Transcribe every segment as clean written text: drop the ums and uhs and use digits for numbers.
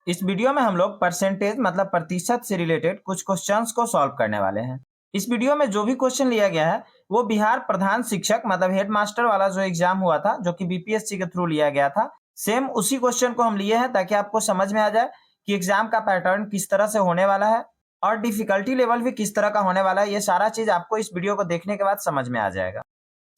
इस वीडियो में हम लोग परसेंटेज मतलब प्रतिशत से रिलेटेड कुछ क्वेश्चंस को सॉल्व करने वाले हैं। इस वीडियो में जो भी क्वेश्चन लिया गया है वो बिहार प्रधान शिक्षक मतलब हेड मास्टर वाला जो एग्जाम हुआ था जो कि बीपीएससी के थ्रू लिया गया था, सेम उसी क्वेश्चन को हम लिए हैं ताकि आपको समझ में आ जाए कि एग्जाम का पैटर्न किस तरह से होने वाला है और डिफिकल्टी लेवल भी किस तरह का होने वाला है। ये सारा चीज आपको इस वीडियो को देखने के बाद समझ में आ जाएगा।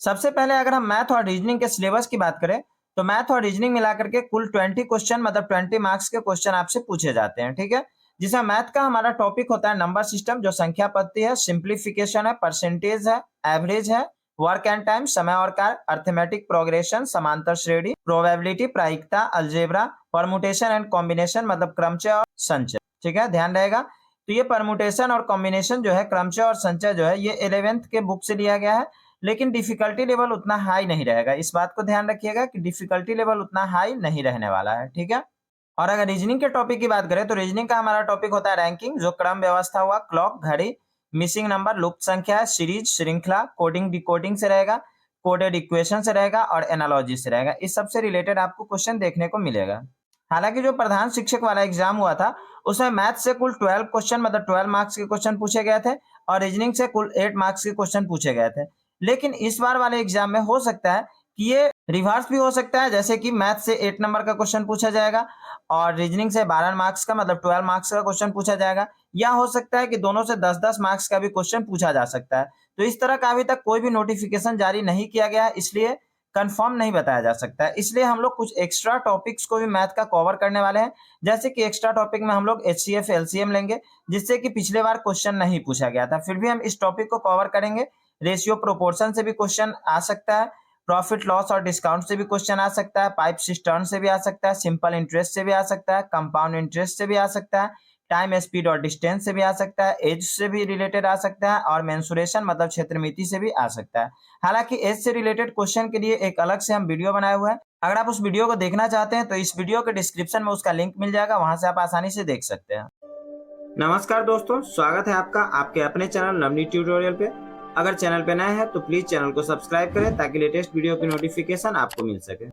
सबसे पहले अगर हम मैथ और रीजनिंग के सिलेबस की बात करें तो मैथ और रीजनिंग मिला करके कुल 20 क्वेश्चन मतलब 20 मार्क्स के क्वेश्चन आपसे पूछे जाते हैं, ठीक है। जिसमें मैथ का हमारा टॉपिक होता है नंबर सिस्टम, जो संख्या पद्धति है, सिंप्लीफिकेशन है, परसेंटेज है, एवरेज है, वर्क एंड टाइम, समय और कार्य, अर्थमेटिक प्रोग्रेशन, समांतर श्रेणी, प्रोबेबिलिटी, प्रायिकता, अलजेब्रा, परमुटेशन एंड कॉम्बिनेशन मतलब क्रमचय और संचय, ठीक है, ध्यान रहेगा। तो ये परमुटेशन और कॉम्बिनेशन जो है, क्रमचय और संचय जो है, ये 11th के बुक से लिया गया है, लेकिन डिफिकल्टी लेवल उतना हाई नहीं रहेगा। इस बात को ध्यान रखिएगा कि डिफिकल्टी लेवल उतना हाई नहीं रहने वाला है, ठीक है। और अगर रीजनिंग के टॉपिक की बात करें तो रीजनिंग का हमारा टॉपिक होता है रैंकिंग, जो क्रम व्यवस्था हुआ, क्लॉक, घड़ी, मिसिंग नंबर, लुप्त संख्या, सीरीज, श्रृंखला, कोडिंग डिकोडिंग से रहेगा, कोडेड इक्वेशन से रहेगा और एनालॉजी से रहेगा। इस सब से रिलेटेड आपको क्वेश्चन देखने को मिलेगा। हालांकि जो प्रधान शिक्षक वाला एग्जाम हुआ था उसमें मैथ से कुल 12 क्वेश्चन मतलब 12 मार्क्स के क्वेश्चन पूछे गए थे और रीजनिंग से कुल 8 मार्क्स के क्वेश्चन पूछे गए थे। लेकिन इस बार वाले एग्जाम में हो सकता है कि ये रिवर्स भी हो सकता है, जैसे कि मैथ से 8 नंबर का क्वेश्चन पूछा जाएगा और रीजनिंग से 12 मार्क्स का मतलब 12 मार्क्स का क्वेश्चन पूछा जाएगा, या हो सकता है कि दोनों से 10-10 मार्क्स का भी क्वेश्चन पूछा जा सकता है। तो इस तरह का अभी तक कोई भी नोटिफिकेशन जारी नहीं किया गया है, इसलिए कंफर्म नहीं बताया जा सकता है। इसलिए हम लोग कुछ एक्स्ट्रा टॉपिक्स को भी मैथ का कवर करने वाले हैं, जैसे कि एक्स्ट्रा टॉपिक में हम लोग एचसीएफ एलसीएम लेंगे, जिससे कि पिछले बार क्वेश्चन नहीं पूछा गया था, फिर भी हम इस टॉपिक को कवर करेंगे। रेशियो प्रोपोर्शन से भी क्वेश्चन आ सकता है, प्रॉफिट लॉस और डिस्काउंट से भी क्वेश्चन आ सकता है, पाइप सिस्टर्न से भी आ सकता है, सिंपल इंटरेस्ट से भी आ सकता है, कंपाउंड इंटरेस्ट से भी आ सकता है, टाइम स्पीड और डिस्टेंस से भी आ सकता है, एज से भी रिलेटेड आ सकता है और मेंसुरेशन मतलब क्षेत्रमिति से भी आ सकता है। हालांकि एज से रिलेटेड क्वेश्चन के लिए एक अलग से हम वीडियो बनाए हुए हैं, अगर आप उस वीडियो को देखना चाहते हैं तो इस वीडियो के डिस्क्रिप्शन में उसका लिंक मिल जाएगा, वहां से आप आसानी से देख सकते हैं। नमस्कार दोस्तों, स्वागत है आपका आपके अपने चैनल नवनीत ट्यूटोरियल पे। अगर चैनल पे नए हैं तो प्लीज चैनल को सब्सक्राइब करें ताकि लेटेस्ट वीडियो की नोटिफिकेशन आपको मिल सके।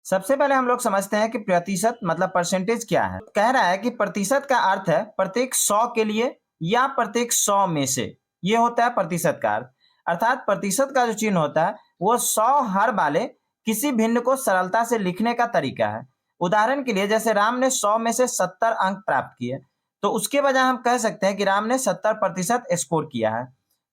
सबसे पहले हम लोग समझते हैं कि प्रतिशत मतलब परसेंटेज क्या है। कह रहा है कि प्रतिशत का अर्थ है प्रत्येक 100 के लिए या प्रत्येक 100 में से, ये होता है प्रतिशत का अर्थ। अर्थात प्रतिशत का जो चिन्ह होता है वो 100 हर वाले किसी भिन्न को सरलता से लिखने का तरीका है। उदाहरण के लिए जैसे राम ने 100 में से 70 अंक प्राप्त किए, तो उसके बजाय हम कह सकते हैं कि राम ने 70% स्कोर किया है।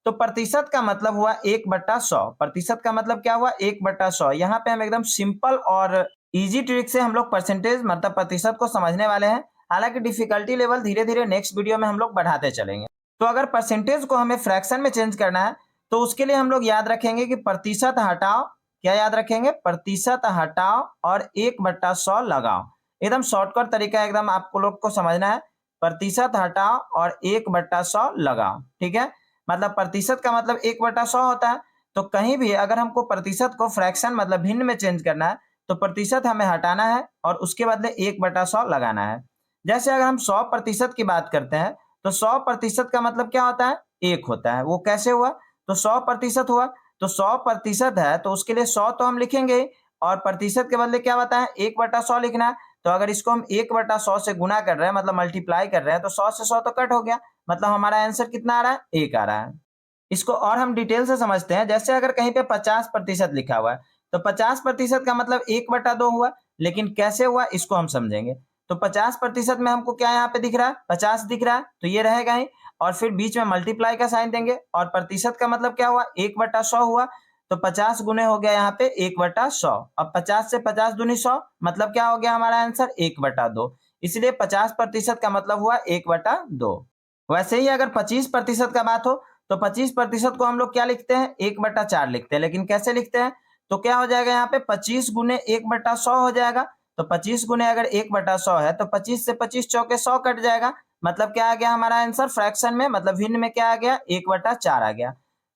तो प्रतिशत का मतलब हुआ 1/100। प्रतिशत का मतलब क्या हुआ? 1/100। यहाँ पे हम एकदम सिंपल और इजी ट्रिक से हम लोग परसेंटेज मतलब प्रतिशत को समझने वाले हैं। हालांकि डिफिकल्टी लेवल धीरे धीरे नेक्स्ट वीडियो में हम लोग बढ़ाते चलेंगे। तो अगर परसेंटेज को हमें फ्रैक्शन में चेंज करना है तो उसके लिए हम लोग याद रखेंगे कि प्रतिशत हटाओ, क्या याद रखेंगे? प्रतिशत हटाओ और 1/100 लगाओ। एकदम शॉर्टकट तरीका एकदम आपको लोग को समझना है। प्रतिशत हटाओ और 1/100 लगाओ, ठीक है। मतलब प्रतिशत का मतलब 1/100 होता है। तो कहीं भी अगर हमको प्रतिशत को फ्रैक्शन मतलब भिन्न में चेंज करना है तो प्रतिशत हमें हटाना है और उसके बदले 1/100 लगाना है। जैसे अगर हम 100% की बात करते हैं तो 100% का मतलब क्या होता है? 1 होता है। वो कैसे हुआ? तो 100% हुआ तो 100% है तो उसके लिए 100 तो हम लिखेंगे और प्रतिशत के बदले क्या बताया? 1/100 लिखना है। तो अगर इसको हम 1/100 से गुना कर रहे हैं मतलब मल्टीप्लाई कर रहे हैं तो 100 से 100 तो कट हो गया, मतलब हमारा आंसर कितना आ रहा है? 1 आ रहा है। इसको और हम डिटेल से समझते हैं। जैसे अगर कहीं पे 50% लिखा हुआ है तो 50% का मतलब 1/2 हुआ, लेकिन कैसे हुआ इसको हम समझेंगे। तो 50% में हमको क्या यहाँ पे दिख रहा है? 50 दिख रहा है तो ये रहेगा ही, और फिर बीच में मल्टीप्लाई का साइन देंगे और प्रतिशत का मतलब क्या हुआ? 1/100 हुआ। तो 50 गुने हो गया यहाँ पे 1/100। अब 50 से 50 दूनी 100 मतलब क्या हो गया हमारा आंसर? 1/2। इसलिए 50% का मतलब हुआ 1/2। वैसे ही अगर 25% का बात हो तो 25% को हम लोग क्या लिखते हैं? 1/4 लिखते हैं। लेकिन कैसे लिखते हैं? तो क्या हो जाएगा यहाँ पे? 25 गुने 1/100 हो जाएगा। तो 25 गुने अगर 1/100 है तो 25 से 25 चौके 100 कट जाएगा। मतलब क्या आ गया हमारा आंसर? फ्रैक्शन में मतलब भिन्न में क्या आ गया? 1/4 आ गया।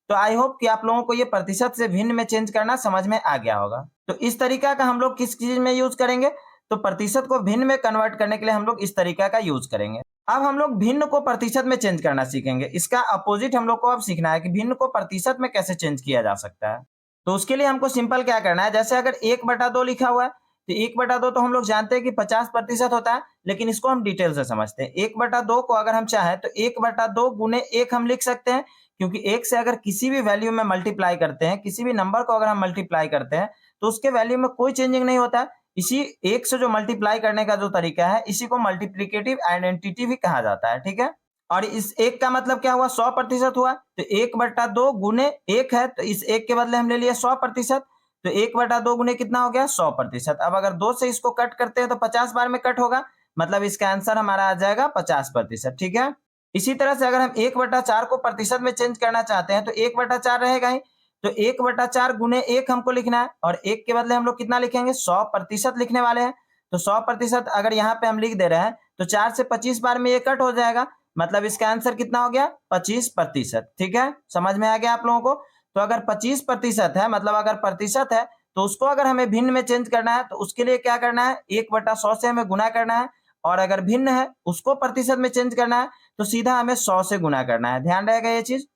तो आई होप कि आप लोगों को ये प्रतिशत से भिन्न में चेंज करना समझ में आ गया होगा। तो इस तरीका का हम लोग किस चीज में यूज करेंगे? तो प्रतिशत को भिन्न में कन्वर्ट करने के लिए हम लोग इस तरीका का यूज करेंगे। अब हम लोग भिन्न को प्रतिशत में चेंज करना सीखेंगे। इसका अपोजिट हम लोग को अब सीखना है कि भिन्न को प्रतिशत में कैसे चेंज किया जा सकता है। तो उसके लिए हमको सिंपल क्या करना है? जैसे अगर 1/2 लिखा हुआ है तो 1/2 तो हम लोग जानते हैं कि 50% होता है, लेकिन इसको हम डिटेल से समझते हैं। 1/2 को अगर हम चाहें तो 1/2 गुने 1 हम लिख सकते हैं, क्योंकि 1 से अगर किसी भी वैल्यू में मल्टीप्लाई करते हैं, किसी भी नंबर को अगर हम मल्टीप्लाई करते हैं, तो उसके वैल्यू में कोई चेंजिंग नहीं होता है। इसी 1 से जो मल्टीप्लाई करने का जो तरीका है, इसी को मल्टीप्लिकेटिव आइडेंटिटी भी कहा जाता है, ठीक है। और इस 1 का मतलब क्या हुआ, 100% हुआ। तो 1/2 गुने 1 है, तो इस 1 के बदले हम ले लिए 100%। तो 1/2 गुने कितना हो गया, 100%। अब अगर 2 से इसको कट करते हैं तो 50 बार में कट होगा, मतलब इसका आंसर हमारा आ जाएगा 50%, ठीक है। इसी तरह से अगर हम 1/4 को प्रतिशत में चेंज करना चाहते हैं तो 1/4 रहेगा ही। तो 1/4 गुने 1 हमको लिखना है, और 1 के बदले हम लोग कितना लिखेंगे, 100% लिखने वाले हैं। तो 100% अगर यहाँ पे हम लिख दे रहे हैं तो 4 से 25 बार में ये कट हो जाएगा, मतलब इसका आंसर कितना हो गया, 25%, ठीक है। समझ में आ गया आप लोगों को। तो अगर 25% है, मतलब अगर प्रतिशत है, तो उसको अगर हमें भिन्न में चेंज करना है तो उसके लिए क्या करना है, 1/100 से हमें गुना करना है। और अगर भिन्न है उसको प्रतिशत में चेंज करना है तो सीधा हमें 100 से गुना करना है। ध्यान रहेगा ये चीज।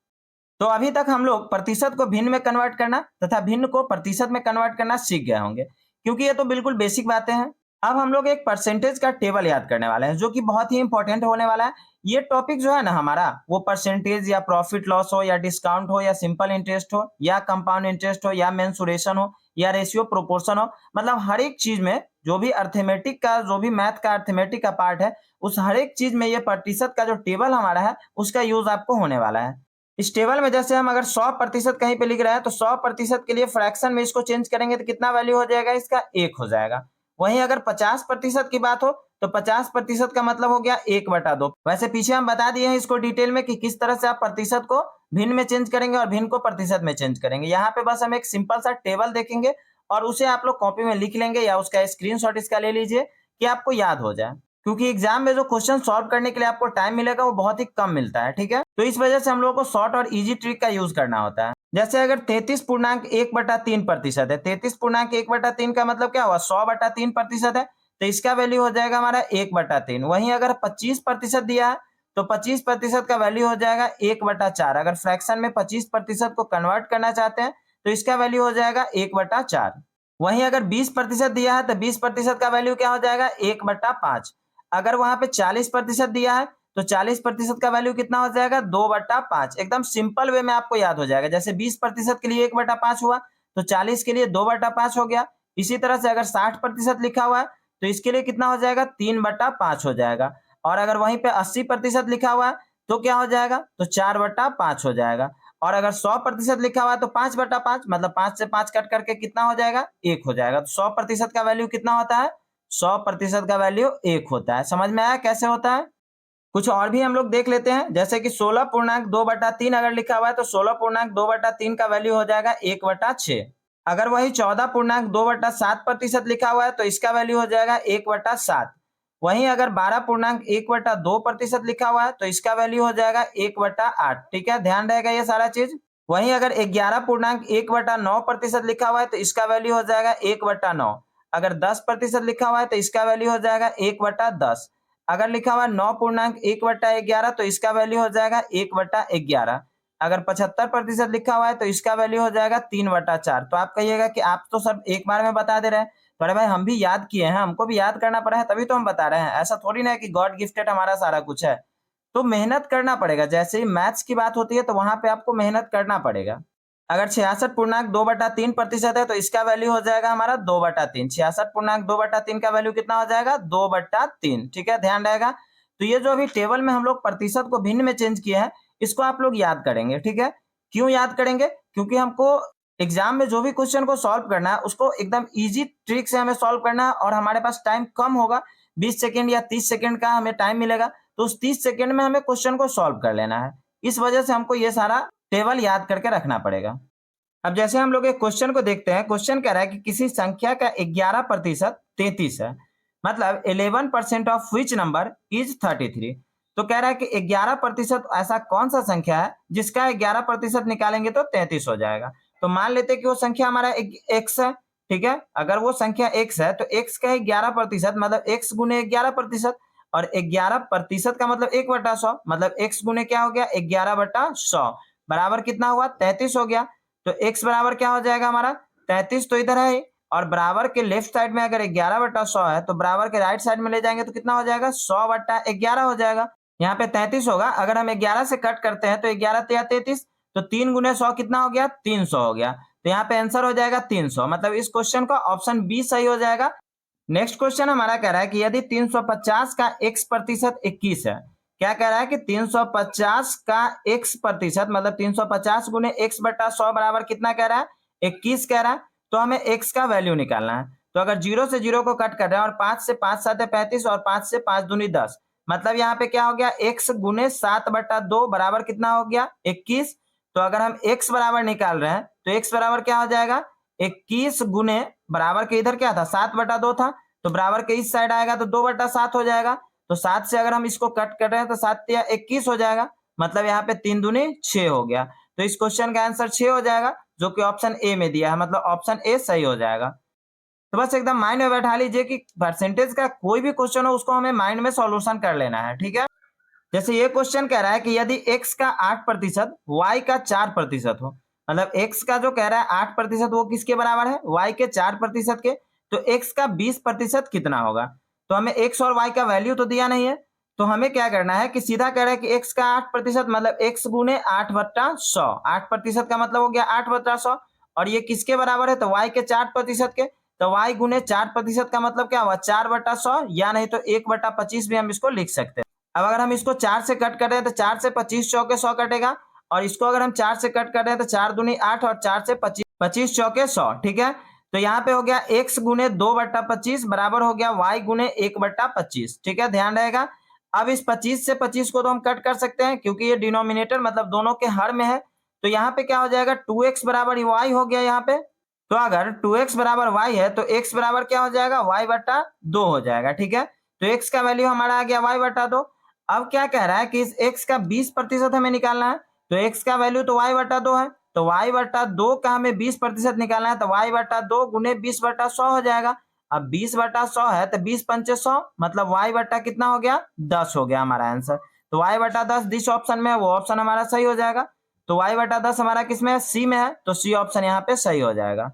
तो अभी तक हम लोग प्रतिशत को भिन्न में कन्वर्ट करना तथा भिन्न को प्रतिशत में कन्वर्ट करना सीख गए होंगे, क्योंकि ये तो बिल्कुल बेसिक बातें हैं। अब हम लोग एक परसेंटेज का टेबल याद करने वाले हैं, जो कि बहुत ही इंपॉर्टेंट होने वाला है। ये टॉपिक जो है ना हमारा, वो परसेंटेज या प्रॉफिट लॉस हो या डिस्काउंट हो या सिंपल इंटरेस्ट हो या कंपाउंड इंटरेस्ट हो या मेंसुरेशन हो या रेशियो प्रोपोर्शन हो, मतलब हर एक चीज में जो भी अर्थमेटिक का, जो भी मैथ का अर्थमेटिक का पार्ट है, उस हर एक चीज में ये प्रतिशत का जो टेबल हमारा है उसका यूज आपको होने वाला है। इस टेबल में जैसे हम अगर 100% कहीं पे लिख रहे हैं तो 100% के लिए फ्रैक्शन में इसको चेंज करेंगे तो कितना वैल्यू हो जाएगा, इसका 1 हो जाएगा। वहीं अगर 50% की बात हो तो 50% का मतलब हो गया 1/2। वैसे पीछे हम बता दिए हैं इसको डिटेल में कि किस तरह से आप प्रतिशत को भिन्न में चेंज करेंगे और भिन्न को प्रतिशत में चेंज करेंगे। यहाँ पे बस हम एक सिंपल सा टेबल देखेंगे और उसे आप लोग कॉपी में लिख लेंगे या उसका स्क्रीनशॉट इसका ले लीजिए कि आपको याद हो जाए, क्योंकि एग्जाम में जो क्वेश्चन सॉल्व करने के लिए आपको टाइम मिलेगा वो बहुत ही कम मिलता है, ठीक है। तो इस वजह से हम लोगों को शॉर्ट और इजी ट्रिक का यूज करना होता है। जैसे अगर 33.1/3% है, 33.1/3 का मतलब क्या हुआ, 100/3% है, तो इसका वैल्यू हो जाएगा हमारा 1/3। वहीं अगर 25% दिया है तो 25% का वैल्यू हो जाएगा 1/4। अगर फ्रैक्शन में 25% को कन्वर्ट करना चाहते हैं तो इसका वैल्यू हो जाएगा 1/4। वहीं अगर 20% दिया है तो 20% का वैल्यू क्या हो जाएगा, 1/5। अगर वहां पे 40% दिया है तो 40% का वैल्यू कितना हो जाएगा, 2/5। एकदम सिंपल वे में आपको याद हो जाएगा। जैसे 20% के लिए 1/5 हुआ तो 40 के लिए 2/5 हो गया। इसी तरह से अगर 60% लिखा हुआ है तो इसके लिए कितना हो जाएगा, 3/5 हो जाएगा। और अगर वहीं पे 80% लिखा हुआ है तो क्या हो जाएगा, तो 4/5 हो जाएगा। और अगर 100% लिखा हुआ है तो 5/5, मतलब 5 से 5 कट करके कितना हो जाएगा, 1 हो जाएगा। तो 100% का वैल्यू कितना होता है, 100% का वैल्यू 1 होता है। समझ में आया कैसे होता है। कुछ और भी हम लोग देख लेते हैं, जैसे कि 16.2/3 अगर लिखा हुआ है तो 16.2/3 का वैल्यू हो जाएगा 1/6। अगर वही 14.2/7% लिखा हुआ है तो इसका वैल्यू हो जाएगा 1/7। वहीं अगर 12.1/2% लिखा हुआ है तो इसका वैल्यू हो जाएगा 1/8, ठीक है। ध्यान रहेगा ये सारा चीज। वहीं अगर 11.1/9% लिखा हुआ है तो इसका वैल्यू हो जाएगा 1/9। अगर 10% लिखा हुआ है तो इसका वैल्यू हो जाएगा 1/10। अगर लिखा हुआ है 9.1/11 तो इसका वैल्यू हो जाएगा 1/11। अगर 75% लिखा हुआ है तो इसका वैल्यू हो जाएगा 3/4। तो आप कहिएगा कि आप तो सब एक बार में बता दे रहे हैं, तो अरे भाई हम भी याद किए हैं, हमको भी याद करना पड़ा है तभी तो हम बता रहे हैं। ऐसा थोड़ी ना है कि गॉड गिफ्टेड हमारा सारा कुछ है, तो मेहनत करना पड़ेगा। जैसे ही मैथ्स की बात होती है तो वहां पे आपको मेहनत करना पड़ेगा। अगर 66.2/3% है तो इसका वैल्यू हो जाएगा हमारा 2/3। 66.2/3 का वैल्यू कितना हो जाएगा, 2/3, ठीक है। ध्यान रहेगा। तो ये जो अभी टेबल में हम लोग प्रतिशत को भिन्न में चेंज किए हैं, इसको आप लोग याद करेंगे, ठीक है। क्यों याद करेंगे, क्योंकि हमको एग्जाम में जो भी क्वेश्चन को सॉल्व करना है उसको एकदम इजी ट्रिक से हमें सॉल्व करना है, और हमारे पास टाइम कम होगा, 20 सेकेंड या 30 सेकेंड का हमें टाइम मिलेगा, तो उस 30 सेकेंड में हमें क्वेश्चन को सॉल्व कर लेना है। इस वजह से हमको ये सारा टेबल याद करके रखना पड़ेगा। अब जैसे हम लोग एक क्वेश्चन को देखते हैं, क्वेश्चन कह रहा है कि किसी संख्या का 11% 33 है, मतलब 11% ऑफ विच नंबर इज 33। तो कह रहा है कि 11% ऐसा कौन सा संख्या है जिसका 11% निकालेंगे तो 33 हो जाएगा। तो मान लेते हैं कि वो संख्या हमारा एक्स है, ठीक है। अगर वो संख्या एक्स है तो एक्स का 11% मतलब एक्स गुने 11%, और 11% का मतलब 1/100, मतलब एक्स गुने क्या हो गया, 11/100 बराबर कितना हुआ, 33 हो गया। तो x बराबर क्या हो जाएगा हमारा, 33 तो इधर है, और बराबर के लेफ्ट साइड में अगर 11/100 है तो बराबर के राइट साइड में ले जाएंगे तो कितना हो जाएगा, 100/11 हो जाएगा। यहाँ पे 33 होगा, अगर हम 11 से कट करते हैं तो 11 तिया 33, तो 3 गुने 100 कितना हो गया, 300 हो गया। तो यहाँ पे आंसर हो जाएगा 300, मतलब इस क्वेश्चन का ऑप्शन बी सही हो जाएगा। नेक्स्ट क्वेश्चन हमारा कह रहा है कि यदि 350 का x प्रतिशत 21 है, क्या कह रहा है कि 350 का x प्रतिशत मतलब 350 गुने x/100 बराबर कितना कह रहा है, 21 कह रहा है। तो हमें x का वैल्यू निकालना है। तो अगर 0 से 0 को कट कर रहे हैं और 5 से 5 7 35 और 5 से 5 दूनी 10, मतलब यहाँ पे क्या हो गया, x गुने 7/2 बराबर कितना हो गया, 21। तो अगर हम x बराबर निकाल रहे हैं तो x बराबर क्या हो जाएगा, 21 गुने बराबर के इधर क्या था, 7/2 था, तो बराबर के इस साइड आएगा तो 2/7 हो जाएगा। तो 7 से अगर हम इसको कट कर रहे हैं तो 7 या 21 हो जाएगा, मतलब यहाँ पे 3 दूनी 6 हो गया। तो इस क्वेश्चन का आंसर 6 हो जाएगा, जो कि ऑप्शन ए में दिया है, मतलब ऑप्शन ए सही हो जाएगा। तो बस एकदम माइंड में बैठा लीजिए कि परसेंटेज का कोई भी क्वेश्चन हो उसको हमें माइंड में सॉल्यूशन कर लेना है, ठीक है। जैसे ये क्वेश्चन कह रहा है कि यदि x का 8% y का 4% हो, मतलब x का जो कह रहा है 8% वो किसके बराबर है, y के 4% के, तो x का 20% कितना होगा। तो हमें x और y का वैल्यू तो दिया नहीं है, तो हमें क्या करना है कि सीधा कह रहा है कि x का 8% मतलब x गुने 8/100, 8% का मतलब हो गया 8/100, और ये किसके बराबर है, तो y के 4% के, तो y गुने 4% का मतलब क्या हुआ, 4/100, या नहीं तो 1/25 भी हम इसको लिख सकते हैं। अब अगर हम इसको 4 से कट कर रहे हैं तो 4 से 25 चौके 100 कटेगा, और इसको अगर हम 4 से कट कर रहे हैं तो 4 दूनी 8 और 4 से 25 25 चौके 100, ठीक है। तो यहाँ पे हो गया x गुने 2/25 बराबर हो गया y गुने 1/25, ठीक है, ध्यान रहेगा। अब इस 25 से 25 को तो हम कट कर सकते हैं क्योंकि ये डिनोमिनेटर मतलब दोनों के हर में है। तो यहाँ पे क्या हो जाएगा, 2x बराबर y हो गया यहाँ पे। तो अगर 2x बराबर y है तो x बराबर क्या हो जाएगा, y/2 हो जाएगा, ठीक है। तो x का वैल्यू हमारा आ गया y/2। अब क्या कह रहा है कि इस x का 20% हमें निकालना है, तो x का वैल्यू तो y/2 है, तो y/2 का हमें 20% निकालना है, तो y/2 गुने 20/100 हो जाएगा। अब 20/100 है तो 20×5 मतलब y बट्टा कितना हो गया, 10 हो गया हमारा आंसर। तो y/10 जिस ऑप्शन में है वो ऑप्शन हमारा सही हो जाएगा। तो y/10 हमारा किसमें है, सी में है, तो सी ऑप्शन यहाँ पे सही हो जाएगा।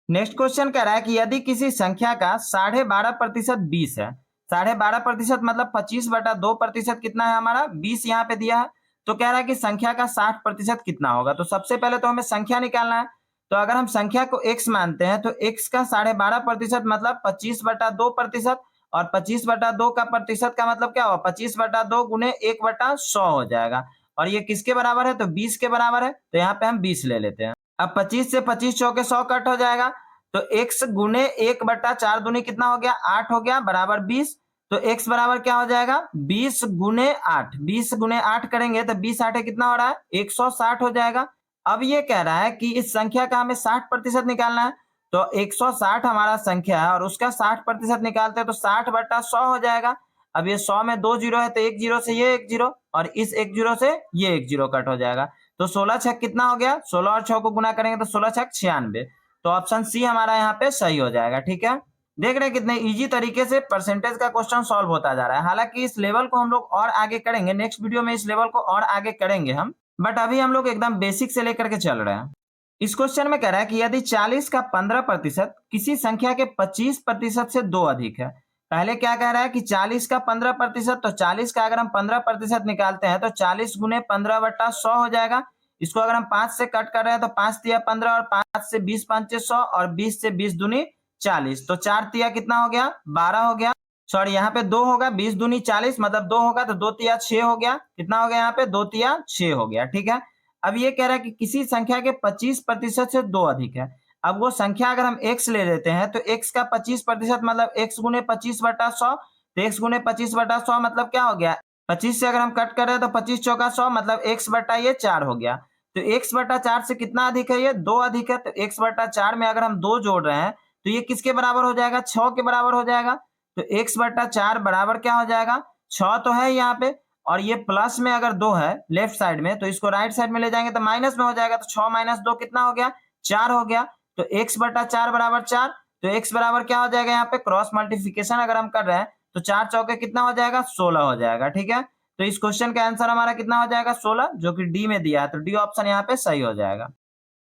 नेक्स्ट क्वेश्चन कह रहा है कि यदि किसी संख्या का 12.5% 20 है, 12.5% मतलब 25/2% कितना है हमारा, 20 यहाँ पे दिया है। तो कह रहा है कि संख्या का 60% कितना होगा। तो सबसे पहले तो हमें संख्या निकालना है। तो अगर हम संख्या को x मानते हैं तो x का 12.5% मतलब 25/2%, और 25/2 का प्रतिशत का मतलब क्या होगा, 25/2 गुने 1/100 हो जाएगा। और ये किसके बराबर है, तो 20 के बराबर है, तो यहाँ पे हम 20 ले लेते हैं। अब 25 से 25 चौके 100 कट हो जाएगा, तो x गुने 1/4 दूनी कितना हो गया, 8 हो गया बराबर 20। तो x बराबर क्या हो जाएगा, 20 गुने 8, 20 गुने 8 करेंगे तो 20 8 कितना हो रहा है, 160 हो जाएगा। अब ये कह रहा है कि इस संख्या का हमें 60% निकालना है। तो 160 हमारा संख्या है और उसका 60% निकालते हैं तो 60/100 हो जाएगा। अब ये 100 में 2 जीरो है तो 1 जीरो से ये 1 जीरो, और इस 1 जीरो से ये 1 जीरो कट हो जाएगा। तो 16 छक कितना हो गया, 16 और 6 को गुना करेंगे तो 16 छक 96। तो ऑप्शन सी हमारा यहाँ पे सही हो जाएगा, ठीक है। देख रहे हैं कितने इजी तरीके से परसेंटेज का क्वेश्चन सॉल्व होता जा रहा है। हालांकि इस लेवल को हम लोग और आगे करेंगे, नेक्स्ट वीडियो में इस लेवल को और आगे करेंगे हम, बट अभी हम लोग एकदम बेसिक से लेकर के चल रहे हैं। इस क्वेश्चन में कह रहा है कि यदि 40 का 15% किसी संख्या के 25% से 2 अधिक है। पहले क्या कह रहा है कि 40 का 15%, तो 40 का अगर हम 15% निकालते हैं तो 40 गुने 15/100 हो जाएगा। इसको अगर हम 5 से कट कर रहे हैं तो 5 तिया 15 और 5 से 20 5 100 और 20 से 20 दूनी 40, तो 4 तिया कितना हो गया, 12 हो गया। सॉरी यहाँ पे 2 होगा, 20 दूनी 40 मतलब 2 होगा, तो 2 तिया 6 हो गया। कितना हो गया यहाँ पे, 2 तिया 6 हो गया, ठीक है। अब ये कह रहा है कि किसी संख्या के 25% से 2 अधिक है। अब वो संख्या अगर हम x ले लेते हैं तो x का 25% मतलब x गुने 25/100, तो x गुने 25/100 मतलब क्या हो गया, 25 से अगर हम कट कर रहे हैं तो 25 चौका 100 मतलब x बटा ये 4 हो गया। तो x/4 से कितना अधिक है, ये 2 अधिक है। तो x/4 में अगर हम 2 जोड़ रहे हैं तो ये किसके बराबर हो जाएगा, 6 के बराबर हो जाएगा। तो x/4 बराबर क्या हो जाएगा, 6 तो है यहाँ पे, और ये प्लस में अगर 2 है लेफ्ट साइड में तो इसको राइट साइड में ले जाएंगे तो माइनस में हो जाएगा। तो 6 - 2 कितना हो गया, 4 हो गया। तो x/4 बराबर 4, तो x बराबर क्या हो जाएगा, यहाँ पे क्रॉस मल्टीप्लिकेशन अगर हम कर रहे हैं तो 4 चौके कितना हो जाएगा, 16 हो जाएगा, ठीक है। तो इस क्वेश्चन का आंसर हमारा कितना हो जाएगा, 16, जो कि डी में दिया है। तो डी ऑप्शन यहाँ पे सही हो जाएगा।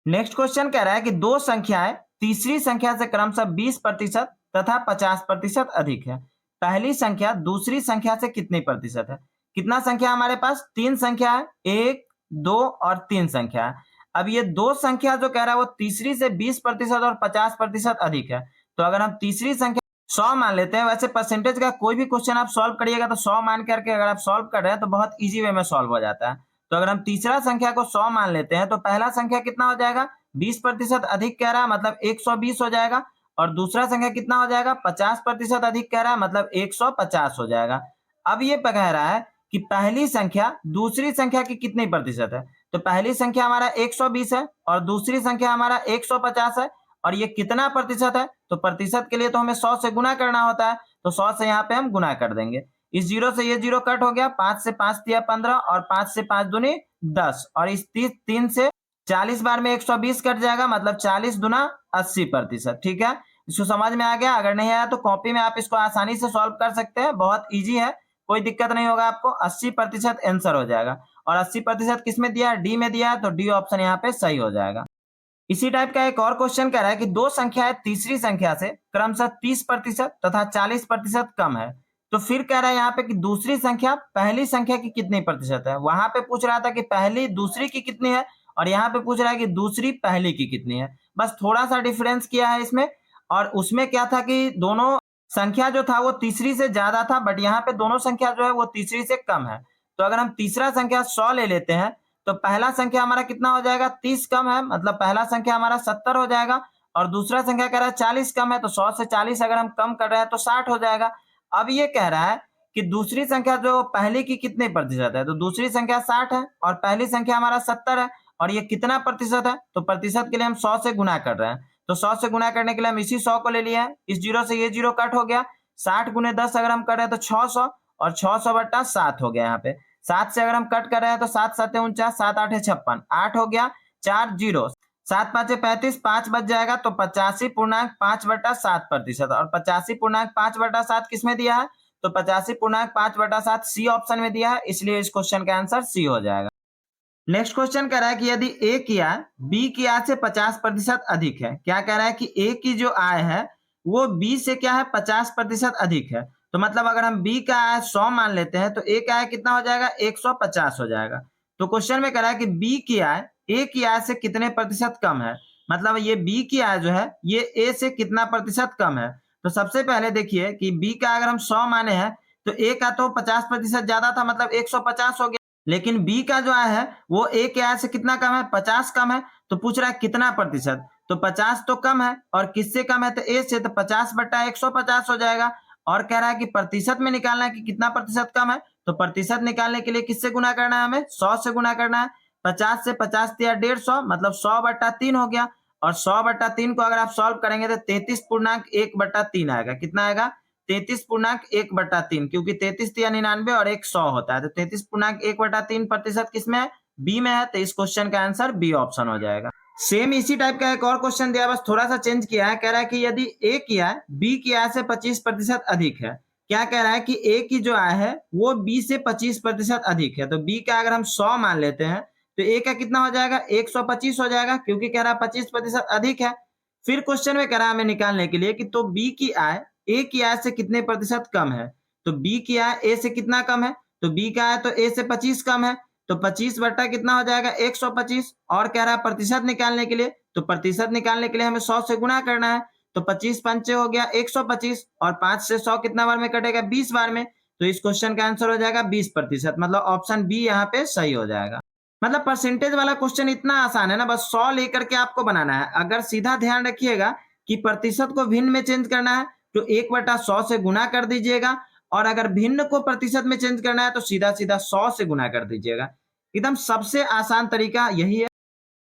नेक्स्ट क्वेश्चन कह रहा है कि दो संख्याएं तीसरी संख्या से क्रमशः 20% तथा 50% अधिक है। पहली संख्या दूसरी संख्या से कितनी प्रतिशत है? कितना संख्या हमारे पास? 3 संख्या है, 1, 2 और 3 संख्या है। अब ये 2 संख्या जो कह रहा है वो तीसरी से 20% और 50% अधिक है। तो अगर हम तीसरी संख्या 100 मान लेते हैं, वैसे परसेंटेज का कोई भी क्वेश्चन आप सॉल्व करिएगा तो 100 मान करके अगर आप सॉल्व कर रहे हैं तो बहुत इजी वे में सॉल्व हो जाता है। तो अगर हम तीसरा संख्या को 100 मान लेते हैं तो पहला संख्या कितना हो जाएगा? 20% अधिक कह रहा है मतलब 120 हो जाएगा, और दूसरा संख्या कितना हो जाएगा? 50% अधिक कह रहा है मतलब 150 हो जाएगा। अब ये कह रहा है कि पहली संख्या दूसरी संख्या की कितनी प्रतिशत है? तो पहली संख्या हमारा 120 है और दूसरी संख्या हमारा 150 है, और ये कितना प्रतिशत है? तो प्रतिशत के लिए तो हमें 100 से गुना करना होता है, तो 100 से यहाँ पे हम गुना कर देंगे। इस जीरो से ये जीरो कट हो गया, 5 से 5 दिया 15 और 5 से 5 दूनी 10, और इस 3 से 40 बार में 120 कट जाएगा मतलब 40 दुना 80%। ठीक है, इसको समझ में आ गया? अगर नहीं आया तो कॉपी में आप इसको आसानी से सॉल्व कर सकते हैं, बहुत इजी है, कोई दिक्कत नहीं होगा आपको। 80% आंसर हो जाएगा, और 80% किसमें दिया है? डी में दिया है, तो डी ऑप्शन यहाँ पे सही हो जाएगा। इसी टाइप का एक और क्वेश्चन कह रहा है कि दो संख्याएं तीसरी संख्या से क्रमशः 30% तथा 40% कम है। तो फिर कह रहा है यहाँ पे कि दूसरी संख्या पहली संख्या की कितनी प्रतिशत है? वहां पे पूछ रहा था कि पहली दूसरी की कितनी है, और यहाँ पे पूछ रहा है कि दूसरी पहली की कितनी है। बस थोड़ा सा डिफरेंस किया है इसमें, और उसमें क्या था कि दोनों संख्या जो था वो तीसरी से ज्यादा था, बट यहाँ पे दोनों संख्या जो है वो तीसरी से कम है। तो अगर हम तीसरा संख्या 100 ले लेते हैं तो पहला संख्या हमारा कितना हो जाएगा? 30 कम है, मतलब पहला संख्या हमारा 70 हो जाएगा, और दूसरा संख्या कह रहा है 40 कम है, तो 100 से 40 अगर हम कम कर रहे हैं तो 60 हो जाएगा। अब ये कह रहा है कि दूसरी संख्या जो पहले की कितने प्रतिशत है? तो दूसरी संख्या 60 है और पहली संख्या हमारा 70 है, और ये कितना प्रतिशत है? तो प्रतिशत के लिए हम 100 से गुना कर रहे हैं, तो 100 से गुना करने के लिए हम इसी 100 को ले लिए हैं। इस जीरो से ये जीरो कट हो गया, 60 गुने 10 अगर हम कर रहे हैं तो 600, और 600 बट्टा 7 हो गया। यहाँ पे 7 से अगर हम कट कर रहे हैं तो 7 7 49, 7 8 56, 8 हो गया, 4 जीरो, 7 5 35, 5 बच जाएगा, तो 85.5/7%। और 85.5/7 किसमें दिया है? तो 85.5/7 सी ऑप्शन में दिया है, इसलिए इस क्वेश्चन का आंसर सी हो जाएगा। नेक्स्ट क्वेश्चन कह रहा है कि यदि ए की आय बी की आय से 50% अधिक है। क्या कह रहा है कि ए की जो आय है वो बी से क्या है? 50% अधिक है। तो मतलब अगर हम बी का आय 100 मान लेते हैं तो ए का आय कितना हो जाएगा? 150 हो जाएगा। तो क्वेश्चन में कह रहा है कि बी की आय ए की आय से कितने प्रतिशत कम है? मतलब ये बी की आय जो है ये ए से कितना प्रतिशत कम है? तो सबसे पहले देखिए कि बी का अगर हम 100 माने हैं तो ए का तो 50% ज्यादा था, मतलब 150 हो गया, लेकिन बी का जो आय है वो ए के आय से कितना कम है? 50 कम है। तो पूछ रहा है कितना प्रतिशत? तो 50 तो कम है, और किससे कम है? तो ए से, तो 50/150 हो जाएगा। और कह रहा है कि प्रतिशत में निकालना है कि कितना प्रतिशत कम है, तो प्रतिशत निकालने के लिए किससे गुना करना है? हमें 100 से गुना करना है। 50 से 50 दिया 150, मतलब 100/3 हो गया, और 100/3 को अगर आप सॉल्व करेंगे तो 33.1/3 आएगा। कितना आएगा? 33.1/3, क्योंकि 33 या 99 और 100 होता है, तो 33.1/3% किसमें है? बी में है, तो इस क्वेश्चन का आंसर बी ऑप्शन हो जाएगा। सेम इसी टाइप का एक और क्वेश्चन दिया, बस थोड़ा सा चेंज किया है। कह रहा है कि यदि ए की आय बी की आय से 25% अधिक है। क्या कह रहा है कि ए की जो आय है वो बी से 25% अधिक है। तो बी का अगर हम 100 मान लेते हैं तो ए का कितना हो जाएगा? 125 हो जाएगा, क्योंकि कह रहा है 25% अधिक है। फिर क्वेश्चन में कह रहा है हमें निकालने के लिए कि तो बी की आय ए की आय से कितने प्रतिशत कम है? तो बी की आय ए से कितना कम है? तो बी का आय तो ए से 25 कम है, तो 25 बट्टा कितना हो जाएगा? 125। और कह रहा है प्रतिशत निकालने के लिए, तो प्रतिशत निकालने के लिए हमें 100 से गुना करना है, तो 25 पंचे हो गया 125, और 5 से 100 कितना बार में कटेगा? 20 बार में। तो इस क्वेश्चन का आंसर हो जाएगा 20%, मतलब ऑप्शन बी यहाँ पे सही हो जाएगा। मतलब परसेंटेज वाला क्वेश्चन इतना आसान है ना, बस 100 लेकर के आपको बनाना है। अगर सीधा ध्यान रखिएगा कि प्रतिशत को भिन्न में चेंज करना है तो 1/100 से गुना कर दीजिएगा, और अगर भिन्न को प्रतिशत में चेंज करना है तो सीधा सीधा 100 से गुना कर दीजिएगा। एकदम सबसे आसान तरीका यही है।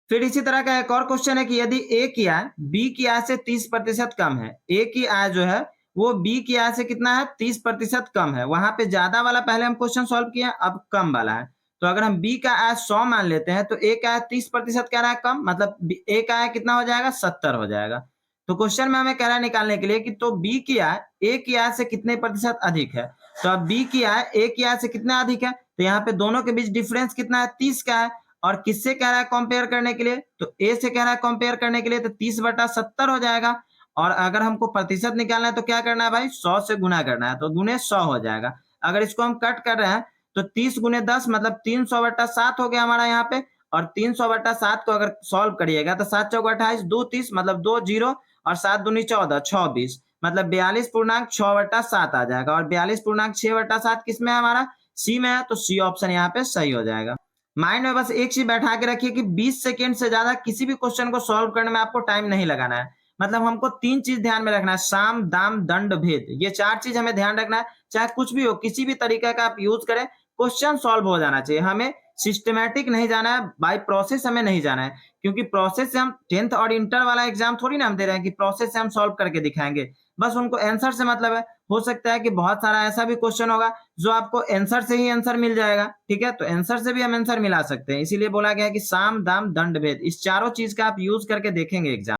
फिर इसी तरह का एक और क्वेश्चन है कि यदि ए की आय बी की आय से 30% कम है। ए की आय जो है वो बी की आय से कितना है? 30% कम है। वहां पे ज्यादा वाला पहले हम क्वेश्चन सॉल्व किया, अब कम वाला है। तो अगर हम बी का आय 100 मान लेते हैं तो ए का आय 30% कह रहा है कम, मतलब ए का आय कितना हो जाएगा? 70 हो जाएगा। तो क्वेश्चन में हमें कह रहा है निकालने के लिए कि तो बी की आय ए की आय से कितने प्रतिशत अधिक है। तो अब बी की आय ए की आय से कितना अधिक है? तो यहाँ पे दोनों के बीच डिफरेंस कितना है? 30 का है, और किससे कह रहा है कंपेयर करने के लिए, तो ए से कह रहा है कंपेयर करने के लिए, तो 30/70 हो जाएगा। और अगर हमको प्रतिशत निकालना है तो क्या करना है भाई, 100 से गुना करना है, तो गुने 100 हो जाएगा। अगर इसको हम कट कर रहे हैं तो 30 गुने 10 मतलब 300/7 हो गया हमारा यहाँ पे। और 300/7 को अगर सॉल्व करिएगा तो 7 चौक 28, 2 30 मतलब 2 जीरो, और 7 दूनी 14, 26 मतलब 42.6/7 आ जाएगा। और 42.6/7 किसमें है हमारा, सी में है, तो सी ऑप्शन यहाँ पे सही हो जाएगा। माइंड में बस एक चीज बैठा के रखिए कि 20 सेकेंड से ज्यादा किसी भी क्वेश्चन को सॉल्व करने में आपको टाइम नहीं लगाना है। मतलब हमको 3 चीज ध्यान में रखना है, साम दाम दंड भेद, ये 4 चीज हमें ध्यान रखना है। चाहे कुछ भी हो, किसी भी तरीके का आप यूज करें, क्वेश्चन सॉल्व हो जाना चाहिए। हमें सिस्टमैटिक नहीं जाना है, बाय प्रोसेस हमें नहीं जाना है, क्योंकि प्रोसेस से हम 10th और इंटर वाला एग्जाम थोड़ी ना हम दे रहे हैं कि प्रोसेस से हम सॉल्व करके दिखाएंगे। बस उनको आंसर से मतलब है। हो सकता है कि बहुत सारा ऐसा भी क्वेश्चन होगा जो आपको आंसर से ही आंसर मिल जाएगा, ठीक है, तो आंसर से भी हम आंसर मिला सकते हैं। इसीलिए बोला गया है कि साम दाम दंड भेद, इस चारों चीज का आप यूज करके देखेंगे एग्जाम।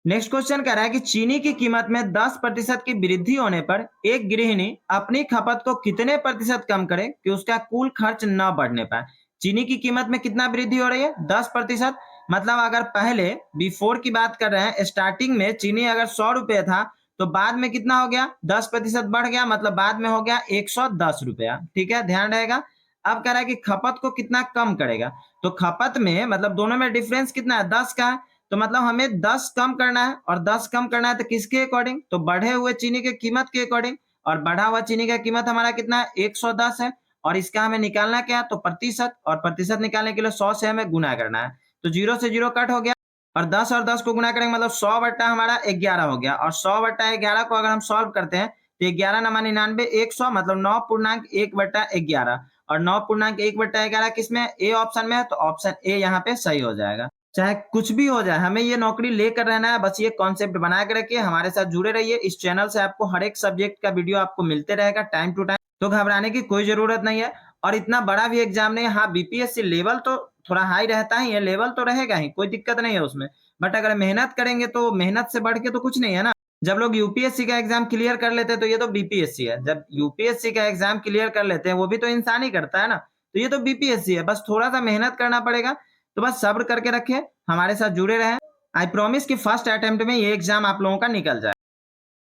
नेक्स्ट क्वेश्चन कह रहा है कि चीनी की कीमत में 10% की वृद्धि होने पर एक गृहिणी अपनी खपत को कितने प्रतिशत कम करे कि उसका कुल खर्च न बढ़ने पाए। चीनी की कीमत में कितना वृद्धि हो रही है, 10%। मतलब अगर पहले बिफोर की बात कर रहे हैं, स्टार्टिंग में चीनी अगर 100 रुपये था, तो बाद में कितना हो गया, 10% बढ़ गया, मतलब बाद में हो गया 110 रुपया, ठीक है, ध्यान रहेगा। अब कह रहा है कि खपत को कितना कम करेगा, तो खपत में मतलब दोनों में डिफरेंस कितना है, 10 का है, तो मतलब हमें 10 कम करना है। और 10 कम करना है तो किसके अकॉर्डिंग, तो बढ़े हुए चीनी के कीमत के अकॉर्डिंग। और बढ़ा हुआ चीनी का कीमत हमारा कितना है, 110 है। और इसका हमें निकालना क्या है, तो प्रतिशत, और प्रतिशत निकालने के लिए 100 से हमें गुना करना है। तो 0 से 0 कट हो गया, और 10 को गुना करेंगे मतलब 100 बट्टा हमारा 11 हो गया। और 100/11 को अगर हम सॉल्व करते हैं तो 11 नमा 99 100 मतलब 9.1/11। और 9.1/11 किसमें, ए ऑप्शन में है, तो ऑप्शन ए यहाँ पे सही हो जाएगा। चाहे कुछ भी हो जाए, हमें ये नौकरी लेकर रहना है, बस ये कॉन्सेप्ट बना के रखिए, हमारे साथ जुड़े रहिए। इस चैनल से आपको हर एक सब्जेक्ट का वीडियो आपको मिलते रहेगा टाइम टू टाइम, तो घबराने की कोई जरूरत नहीं है। और इतना बड़ा भी एग्जाम नहीं है, हाँ बीपीएससी लेवल तो थोड़ा हाई रहता ही है, लेवल तो रहेगा ही, कोई दिक्कत नहीं है उसमें। बट अगर मेहनत करेंगे तो मेहनत से बढ़ के तो कुछ नहीं है ना। जब लोग यूपीएससी का एग्जाम क्लियर कर लेते हैं तो ये तो बीपीएससी है, जब यूपीएससी का एग्जाम क्लियर कर लेते हैं, वो भी तो इंसान ही करता है ना, तो ये तो बीपीएससी है। बस थोड़ा सा मेहनत करना पड़ेगा, तो बस सब्र करके रखें, हमारे साथ जुड़े रहें। आई प्रॉमिस कि फर्स्ट अटेम्प्ट में ये एग्जाम आप लोगों का निकल जाए।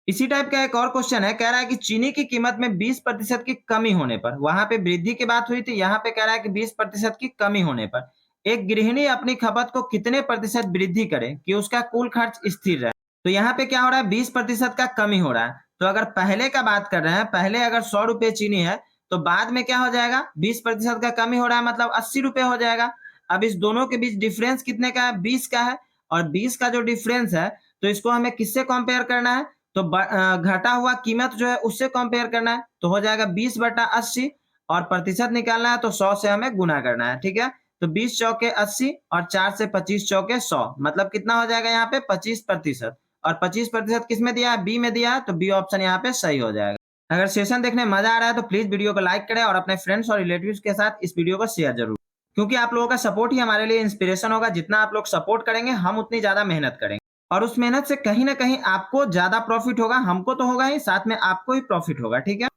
इसी टाइप का एक और क्वेश्चन है, कह रहा है कि चीनी की कीमत में 20% की कमी होने पर, वहां पे वृद्धि की बात हुई थी, यहाँ पे कह रहा है कि 20% की कमी होने पर एक गृहिणी अपनी खपत को कितने प्रतिशत वृद्धि करे कि उसका कुल खर्च स्थिर रहे। तो यहाँ पे क्या हो रहा है, 20% का कमी हो रहा है। तो अगर पहले का बात कर रहे हैं, पहले अगर 100 रुपये चीनी है, तो बाद में क्या हो जाएगा, 20% का कमी हो रहा है मतलब 80 रुपये हो जाएगा। अब इस दोनों के बीच डिफरेंस कितने का है, 20 का है। और 20 का जो डिफरेंस है, तो इसको हमें किससे कंपेयर करना है, तो घटा हुआ कीमत जो है उससे कंपेयर करना है, तो हो जाएगा 20/80। और प्रतिशत निकालना है तो 100 से हमें गुना करना है, ठीक है। तो 20 चौके 80 और 4 से 25 चौके 100, मतलब कितना हो जाएगा यहाँ पे 25%। और 25% किस में दिया है, बी में दिया है, तो बी ऑप्शन यहाँ पे सही हो जाएगा। अगर सेशन देखने में मजा आ रहा है तो प्लीज वीडियो को लाइक करें और अपने फ्रेंड्स और रिलेटिव्स के साथ इस वीडियो को शेयर जरूर, क्योंकि आप लोगों का सपोर्ट ही हमारे लिए इंस्पिरेशन होगा। जितना आप लोग सपोर्ट करेंगे हम उतनी ज्यादा मेहनत करेंगे, और उस मेहनत से कहीं ना कहीं आपको ज्यादा प्रॉफिट होगा, हमको तो होगा ही, साथ में आपको ही प्रॉफिट होगा, ठीक है।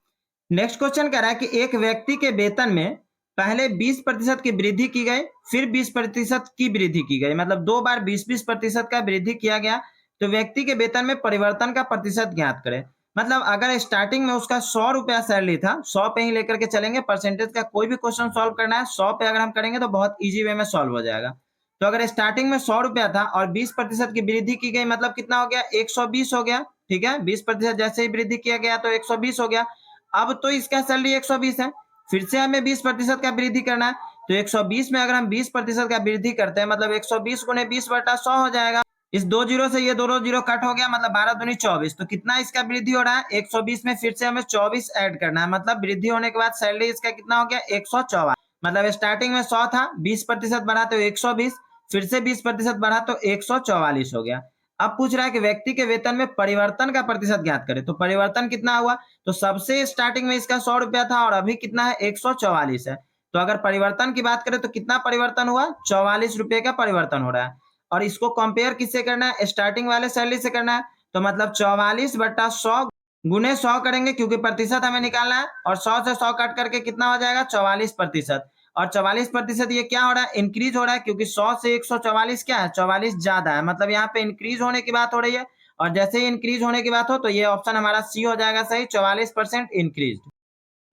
नेक्स्ट क्वेश्चन कह रहा है कि एक व्यक्ति के वेतन में पहले 20% की वृद्धि की गई, फिर 20% की वृद्धि की गई, मतलब 2 बार 20% का वृद्धि किया गया। तो व्यक्ति के वेतन में परिवर्तन का प्रतिशत ज्ञात करें। मतलब अगर स्टार्टिंग में उसका 100 रुपया सैलरी था, 100 पे ही लेकर के चलेंगे, परसेंटेज का कोई भी क्वेश्चन सॉल्व करना है 100 पे अगर हम करेंगे तो बहुत ईजी वे में सॉल्व हो जाएगा। तो अगर स्टार्टिंग में 100 रुपया था और 20% की वृद्धि की गई, मतलब कितना हो गया, 120 हो गया, ठीक है। 20% जैसे ही वृद्धि किया गया तो 120 हो गया। अब तो इसका सैलरी 120 है, फिर से हमें 20% का वृद्धि करना है। तो 120 में अगर हम 20% का वृद्धि करते हैं, मतलब 120 गुने 20/100 हो जाएगा। इस 2 जीरो से ये दोनों जीरो कट हो गया, मतलब 12 दूनी 24। तो कितना इसका वृद्धि हो रहा है, 120 में फिर से हमें 24 ऐड करना है, मतलब वृद्धि होने के बाद सैलरी इसका कितना हो गया, 144। मतलब स्टार्टिंग में 100 था, 20% बढ़ा तो 120, फिर से 20% बढ़ा तो 144 हो गया। अब पूछ रहा है कि व्यक्ति के वेतन में परिवर्तन का प्रतिशत ज्ञात करें। तो परिवर्तन कितना हुआ, तो सबसे स्टार्टिंग में इसका 100 रुपया था और अभी कितना है, 144 है। तो अगर परिवर्तन की बात करें तो कितना परिवर्तन हुआ, 44 रुपये का परिवर्तन हो रहा है। और इसको कंपेयर किससे करना है, स्टार्टिंग वाले सैलरी से करना है। तो मतलब 44/100 गुने 100 करेंगे, क्योंकि प्रतिशत हमें निकालना है, और 100 से 100 कट करके कितना हो जाएगा, 44%। और 44% ये क्या हो रहा है, इंक्रीज हो रहा है, क्योंकि 100 से 144 क्या है, 44 ज्यादा है, मतलब यहाँ पे इंक्रीज होने की बात हो रही है। और जैसे ही इंक्रीज होने की बात हो तो ये ऑप्शन हमारा सी हो जाएगा सही, 44% इंक्रीज।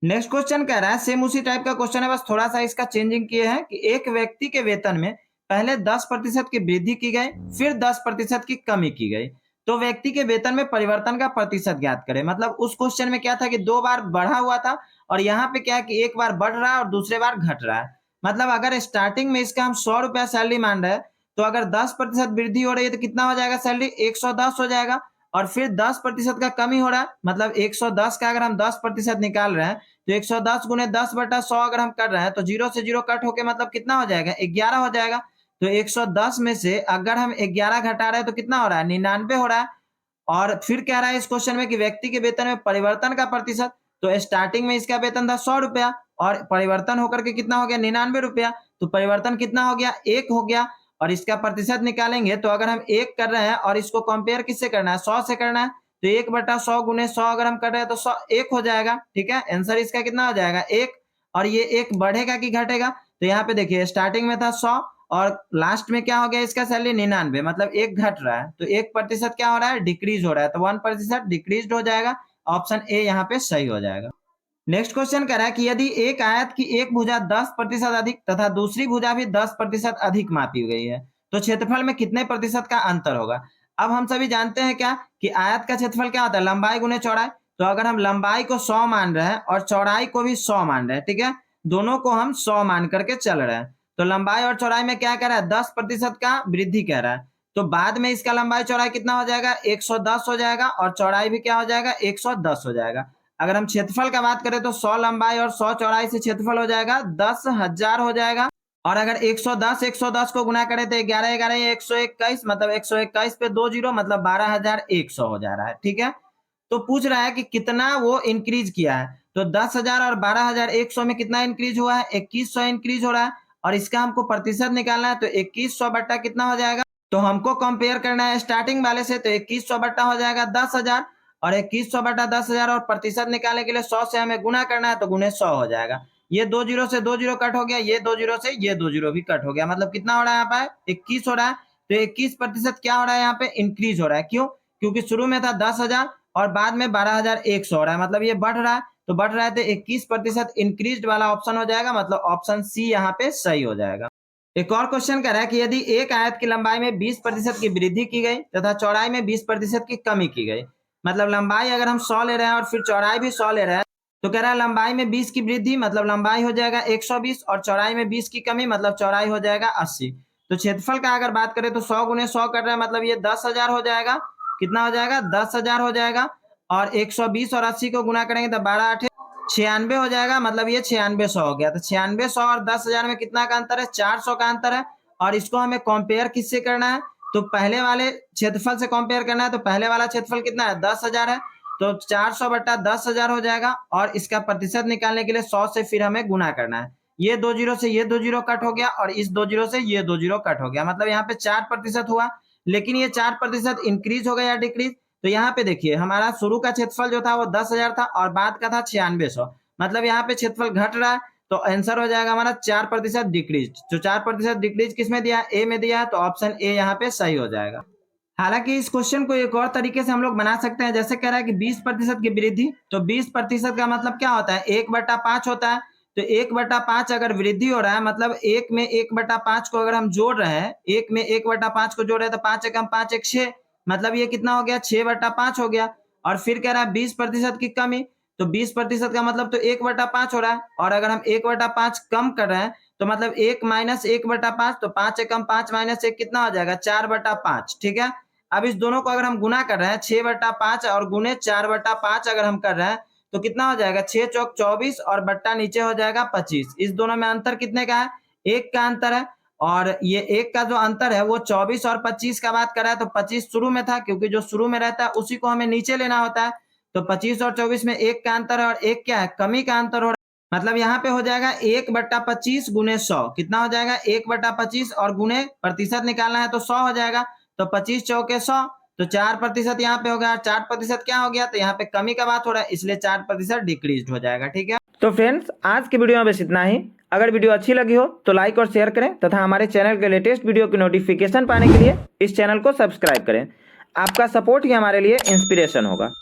नेक्स्ट क्वेश्चन कह रहा है, सेम उसी टाइप का क्वेश्चन है, बस थोड़ा सा इसका चेंजिंग किए हैं कि एक व्यक्ति के वेतन में पहले 10% की वृद्धि की गई, फिर 10% की कमी की गई, तो व्यक्ति के वेतन में परिवर्तन का प्रतिशत ज्ञात करें। मतलब उस क्वेश्चन में क्या था कि 2 बार बढ़ा हुआ था और यहाँ पे क्या है कि एक बार बढ़ रहा है और दूसरे बार घट रहा है। मतलब अगर स्टार्टिंग में इसका हम 100 रुपया सैलरी मान रहे हैं, तो अगर 10% वृद्धि हो रही है तो कितना हो जाएगा सैलरी, 110 हो जाएगा। और फिर 10% का कमी हो रहा है, मतलब 110 का अगर हम 10% निकाल रहे हैं तो 110 गुने 10/100 अगर हम कर रहे हैं तो 0 से 0 कट होके मतलब कितना हो जाएगा, 11 हो जाएगा। तो 110 में से अगर हम 11 घटा रहे हैं तो कितना हो रहा है, 99 हो रहा है। और फिर कह रहा है इस क्वेश्चन में कि व्यक्ति के वेतन में परिवर्तन का प्रतिशत, तो स्टार्टिंग में इसका वेतन था 100 रुपया और परिवर्तन होकर के कितना हो गया, 99 रुपया। तो परिवर्तन कितना हो गया, 1 हो गया। और इसका प्रतिशत निकालेंगे तो अगर हम 1 कर रहे हैं और इसको कंपेयर किससे करना है, 100 से करना है, तो 1/100 गुने 100 अगर हम कर रहे हैं तो 100 1 हो जाएगा। ठीक है, आंसर इसका कितना हो जाएगा, 1। और ये 1 बढ़ेगा कि घटेगा, तो यहाँ पे देखिए स्टार्टिंग में था 100 और लास्ट में क्या हो गया इसका सैलरी 99, मतलब 1 घट रहा है, तो 1% क्या हो रहा है, डिक्रीज हो रहा है, तो 1% डिक्रीज हो जाएगा। ऑप्शन ए यहाँ पे सही हो जाएगा। नेक्स्ट क्वेश्चन कह रहा है कि यदि एक आयत की एक भुजा 10% अधिक तथा दूसरी भुजा भी 10% अधिक मापी गई है, तो क्षेत्रफल में कितने प्रतिशत का अंतर होगा। अब हम सभी जानते हैं क्या कि आयत का क्षेत्रफल क्या होता है, लंबाई गुने चौड़ाई। तो अगर हम लंबाई को 100 मान रहे हैं और चौड़ाई को भी 100 मान रहे हैं, ठीक है, दोनों को हम 100 मान करके चल रहे हैं, तो लंबाई और चौड़ाई में क्या कह रहा है, 10% का वृद्धि कह रहा है। तो बाद में इसका लंबाई चौड़ाई कितना हो जाएगा, 110 हो जाएगा और चौड़ाई भी क्या हो जाएगा, 110 हो जाएगा। अगर हम क्षेत्रफल का बात करें तो 100 लंबाई और 100 चौड़ाई से क्षेत्रफल हो जाएगा 10,000 हो जाएगा। और अगर 110 को गुना करें तो 11 11 121, मतलब 121 पे 2 जीरो, मतलब 12,100 हो जा रहा है। ठीक है, तो पूछ रहा है कि कितना वो इंक्रीज किया है, तो 10,000 और 12,100 में कितना इंक्रीज हुआ है, 2100 इंक्रीज हो रहा है। और इसका हमको प्रतिशत निकालना है, तो 2100 बट्टा कितना हो जाएगा, तो हमको कंपेयर करना है स्टार्टिंग वाले से, तो 2100 बट्टा हो जाएगा 10,000 और 2100 बटा 10,000 और प्रतिशत निकालने के लिए 100 से हमें गुना करना है, तो गुने 100 हो जाएगा। ये 2 जीरो से 2 जीरो कट हो गया, ये 2 जीरो से ये 2 जीरो भी कट हो गया, मतलब कितना हो रहा है यहाँ पे, 21 हो रहा है। तो 21% क्या हो रहा है यहाँ पे, इंक्रीज हो रहा है। क्यों, क्योंकि शुरू में था 10,000 और बाद में 12,100 हो रहा है, मतलब ये बढ़ रहा है, तो बढ़ रहा है तो 21% इंक्रीज वाला ऑप्शन हो जाएगा, मतलब ऑप्शन सी यहाँ पे सही हो जाएगा। एक और क्वेश्चन कह रहा है कि यदि एक आयत की लंबाई में 20% की वृद्धि की गई तथा चौड़ाई में 20% की कमी की गई, मतलब लंबाई अगर हम 100 ले रहे हैं और फिर चौड़ाई भी 100 ले रहे हैं, तो कह रहा है लंबाई में 20 की वृद्धि, मतलब लंबाई हो जाएगा 120 और चौड़ाई में 20 की कमी, मतलब चौड़ाई हो जाएगा 80। तो क्षेत्रफल का अगर बात करें तो 100 गुने 100 कर रहे हैं, मतलब ये 10,000 हो जाएगा। कितना हो जाएगा, 10,000 हो जाएगा। और 120 और 80 को गुना करेंगे तो 12 8 96 हो जाएगा, मतलब ये 9600 हो गया। तो 9600 और 10,000 में कितना का अंतर है, 400 का अंतर है। और इसको हमें कंपेयर किससे करना है, तो पहले वाले क्षेत्रफल से कंपेयर करना है, तो पहले वाला क्षेत्रफल कितना है, 10,000 है, तो 400 बट्टा 10,000 हो जाएगा। और इसका प्रतिशत निकालने के लिए 100 से फिर हमें गुना करना है, ये 2 जीरो से ये 2 जीरो कट हो गया और इस 2 जीरो से ये 2 जीरो कट हो गया, मतलब यहाँ पे 4% हुआ। लेकिन ये 4% इंक्रीज हो गया या डिक्रीज, तो यहाँ पे देखिए हमारा शुरू का क्षेत्रफल जो था वो 10,000 था और बाद का था 9600, मतलब यहाँ पे क्षेत्रफल घट रहा है, तो आंसर हो जाएगा हमारा 4% डिक्रीज। जो 4% डिक्रीज किसमें दिया है, ए में दिया है, तो ऑप्शन ए यहाँ पे सही हो जाएगा। हालांकि इस क्वेश्चन को एक और तरीके से हम लोग बना सकते हैं, जैसे कह रहा है कि 20% की वृद्धि, तो 20% का मतलब क्या होता है, 1/5 होता है। तो 1/5 अगर वृद्धि हो रहा है, मतलब एक में 1/5 को अगर हम जोड़ रहे हैं, एक में 1/5 को जोड़ रहे हैं, तो 5 एकम 5 एक 6, मतलब ये कितना हो गया, 6/5 हो गया। और फिर कह रहा है 20% की कमी, तो 20% का मतलब तो 1/5 हो रहा है। और अगर हम 1/5 कम कर रहे हैं, तो मतलब 1 माइनस 1/5, तो 5 एकम 5 माइनस 1 कितना हो जाएगा, 4/5। ठीक है, अब इस दोनों को अगर हम गुना कर रहे हैं, 6/5 और गुने 4/5 अगर हम कर रहे हैं, तो कितना हो जाएगा, 6 चौक 24 और बट्टा नीचे हो जाएगा 25। इस दोनों में अंतर कितने का है, 1 का अंतर है। और ये 1 का जो अंतर है वो 24 और 25 का बात कर रहा है, तो 25 शुरू में था, क्योंकि जो शुरू में रहता है उसी को हमें नीचे लेना होता है। तो 25 और 24 में 1 का अंतर है और 1 क्या है, कमी का अंतर हो रहा है, मतलब यहाँ पे हो जाएगा 1/25 गुने 100, कितना हो जाएगा, 1/25 और गुने प्रतिशत निकालना है तो 100 हो जाएगा। तो 25 चौके 100, तो 4% यहाँ पे हो गया, 4% क्या हो गया, तो यहाँ पे कमी का बात हो रहा है, इसलिए 4% डिक्रीज हो जाएगा। ठीक है, तो फ्रेंड्स आज की वीडियो में बस इतना ही। अगर वीडियो अच्छी लगी हो तो लाइक और शेयर करें तथा हमारे चैनल के लेटेस्ट वीडियो की नोटिफिकेशन पाने के लिए इस चैनल को सब्सक्राइब करें। आपका सपोर्ट ही हमारे लिए इंस्पिरेशन होगा।